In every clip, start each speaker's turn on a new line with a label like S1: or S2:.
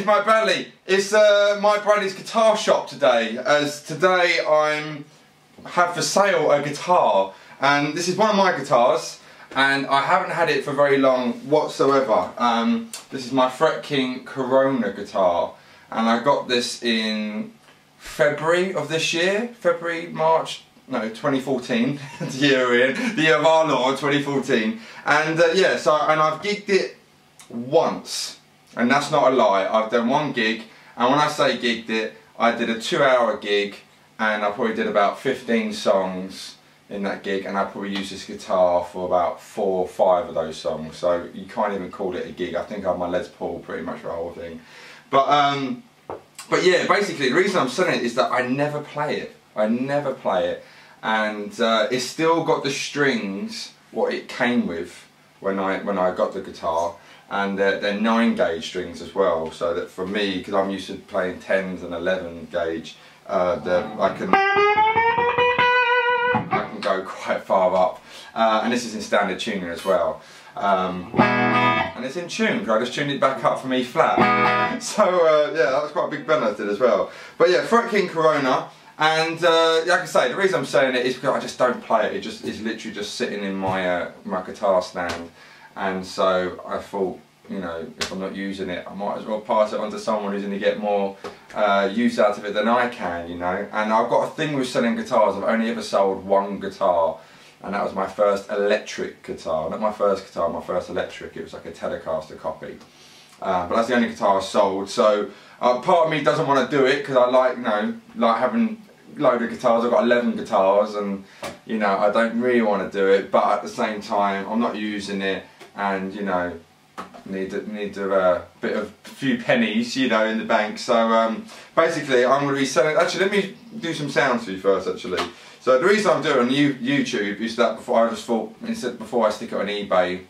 S1: name's Mike Bradley. It's Mike Bradley's guitar shop today, as today I have for sale a guitar, and this is one of my guitars, and I haven't had it for very long whatsoever. This is my Fret King Corona guitar, and I got this in February of this year, March 2014, the year we're in, the year of our Lord, 2014, and yeah, so, and I've gigged it once, and that's not a lie. I've done one gig, and when I say gigged it, I did a 2-hour gig, and I probably did about 15 songs in that gig, and I probably used this guitar for about 4 or 5 of those songs, so you can't even call it a gig. I think I had my Les Paul pretty much for the whole thing. But yeah, basically the reason I'm selling it is that I never play it. I never play it, and it's still got the strings what it came with when I got the guitar, and they're 9-gauge strings as well. So that for me, because I'm used to playing 10s and 11-gauge, I can go quite far up, and this is in standard tuning as well. And it's in tune, because I just tuned it back up from E flat. So yeah, that was quite a big benefit as well. But yeah, Fret King Corona, and like I say, the reason I'm saying it is because I just don't play it. It's literally just sitting in my my guitar stand, and so I thought, you know, if I'm not using it, I might as well pass it on to someone who's going to get more use out of it than I can, you know. And I've got a thing with selling guitars. I've only ever sold one guitar, and that was my first electric guitar. Not my first guitar, my first electric. It was like a Telecaster copy. But that's the only guitar I sold. So part of me doesn't want to do it because I like, you know, like having a load of guitars. I've got 11 guitars, and you know, I don't really want to do it. But at the same time, I'm not using it, and you know, need a few pennies, you know, in the bank. So basically, I'm going to be selling. Actually, let me do some sounds for you first. Actually. So the reason I'm doing it on YouTube is that I just thought, before I stick it on eBay,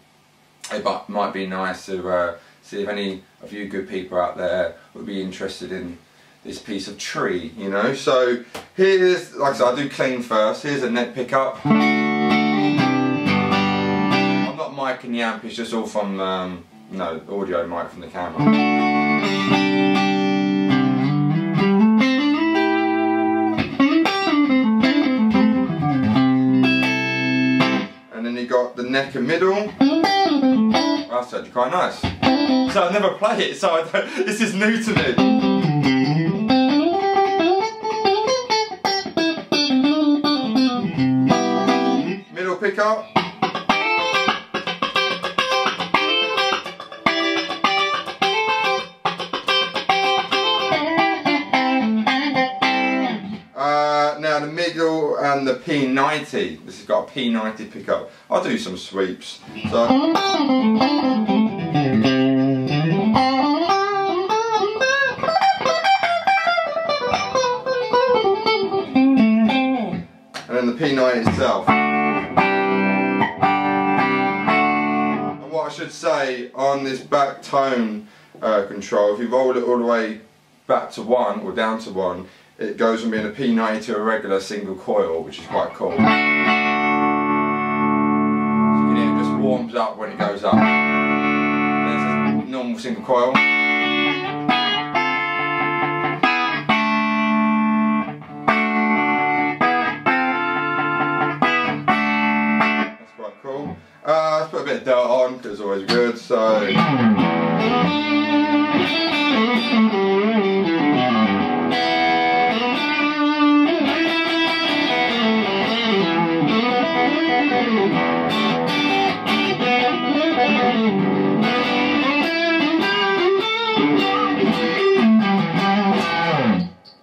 S1: it might be nice to see if any of you good people out there would be interested in this piece of tree, you know. So here's, like I said, I do clean first. Here's a neck pickup. I'm not micing the amp, it's just all from no audio mic from the camera. Got the neck and middle. That's actually quite nice. So I never play it, so this is new to me. Middle pickup. Now the middle and the P90. This has got a P90 pickup. I'll do some sweeps. So. And then the P90 itself. And what I should say on this back tone control, if you roll it all the way back to 1 or down to 1, it goes from being a P90 to a regular single coil, which is quite cool. So you can hear it just warms up when it goes up. There's a normal single coil. That's quite cool. Let's put a bit of dirt on, because it's always good. So.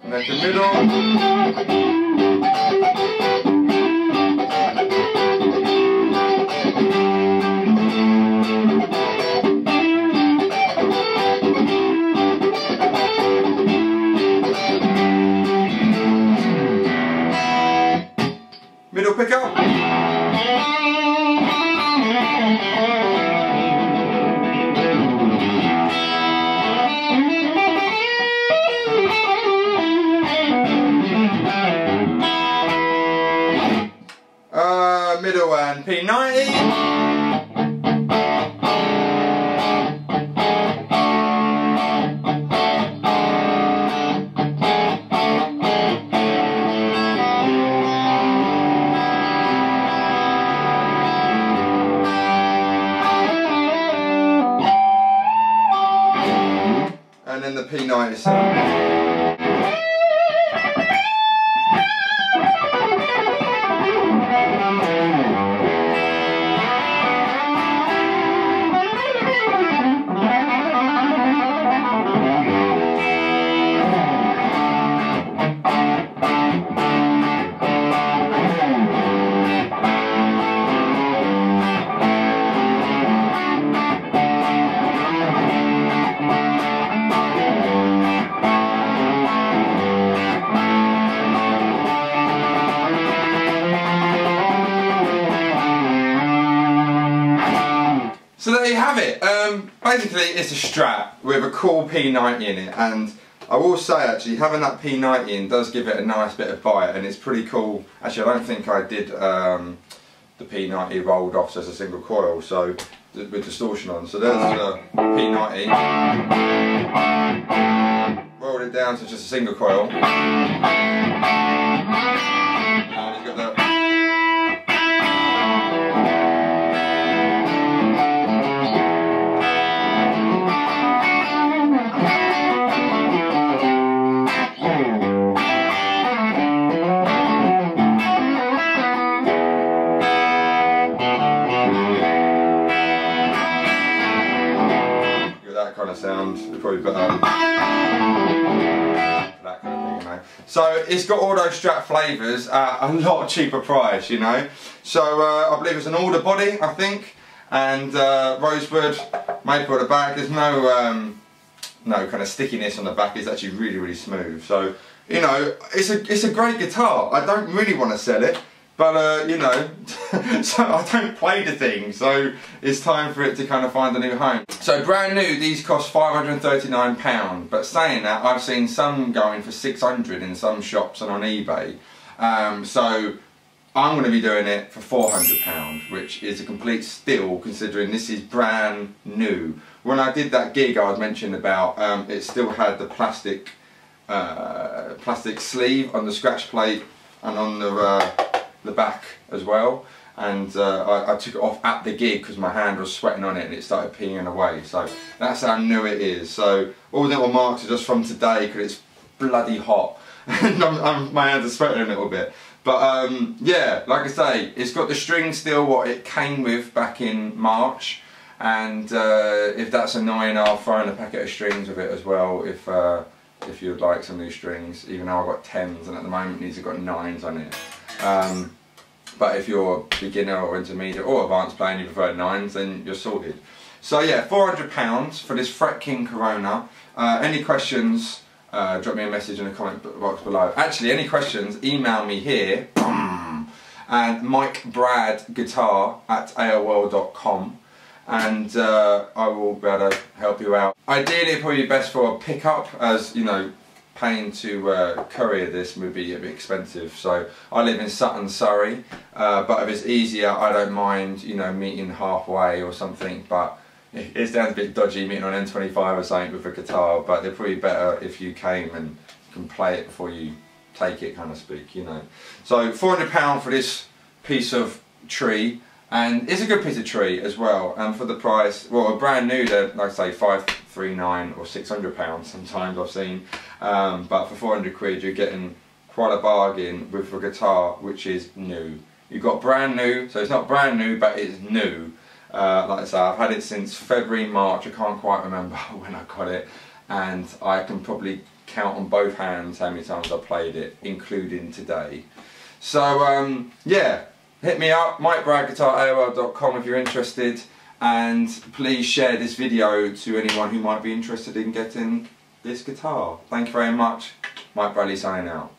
S1: Neck and middle. Middle pickup. Middle and P90. the P90 sound. So there you have it. Basically it's a Strat with a cool P90 in it, and I will say actually having that P90 in does give it a nice bit of bite, and it's pretty cool. Actually I don't think I did the P90 rolled off as a single coil, so with distortion on. So there's the P90, rolled it down to just a single coil, and you've got the kind of sound, probably better for that kind of thing, you know. So it's got all those Strat flavours at a lot cheaper price, you know. So I believe it's an alder body, I think, and rosewood maple at the back. There's no no kind of stickiness on the back. It's actually really, really smooth. So you know, it's a great guitar. I don't really want to sell it, but you know, so I don't play the thing, so it's time for it to kind of find a new home. So brand new, these cost £539, but saying that, I've seen some going for 600 in some shops and on eBay. So I'm going to be doing it for £400, which is a complete steal considering this is brand new. When I did that gig I was mentioning about, it still had the plastic sleeve on the scratch plate and on the back as well, and I took it off at the gig because my hand was sweating on it and it started peeing away. So that's how new it is. So all the little marks are just from today because it's bloody hot and my hands are sweating a little bit. But yeah, like I say, it's got the string still what it came with back in March, and if that's annoying, I'll throw in a packet of strings with it as well if you'd like some new strings, even though I've got 10s and at the moment these have got 9s on it. But if you're beginner or intermediate or advanced player and you prefer 9s, then you're sorted. So yeah, £400 for this Fret King Corona. Any questions, drop me a message in the comment box below. Actually, any questions, email me here and mikebradguitar@aol.com, and I will be able to help you out. Ideally it'd probably be best for a pickup, as you know, paying to courier this would be a bit expensive. So I live in Sutton, Surrey, but if it's easier I don't mind, you know, meeting halfway or something, but it sounds a bit dodgy meeting on M25 or something with a guitar, but they're probably better if you came and can play it before you take it, kind of speak, you know. So £400 for this piece of tree, and it's a good piece of tree as well, and for the price, well, brand new they're like I say £539 or £600 sometimes I've seen, but for 400 quid you're getting quite a bargain with a guitar which is new. You've got brand new, so it's not brand new but it's new. Like I say, I've had it since February, March, I can't quite remember when I got it, and I can probably count on both hands how many times I played it, including today. So yeah, hit me up, mikebradguitar@aol.com if you're interested, and please share this video to anyone who might be interested in getting this guitar. Thank you very much. Mike Bradley signing out.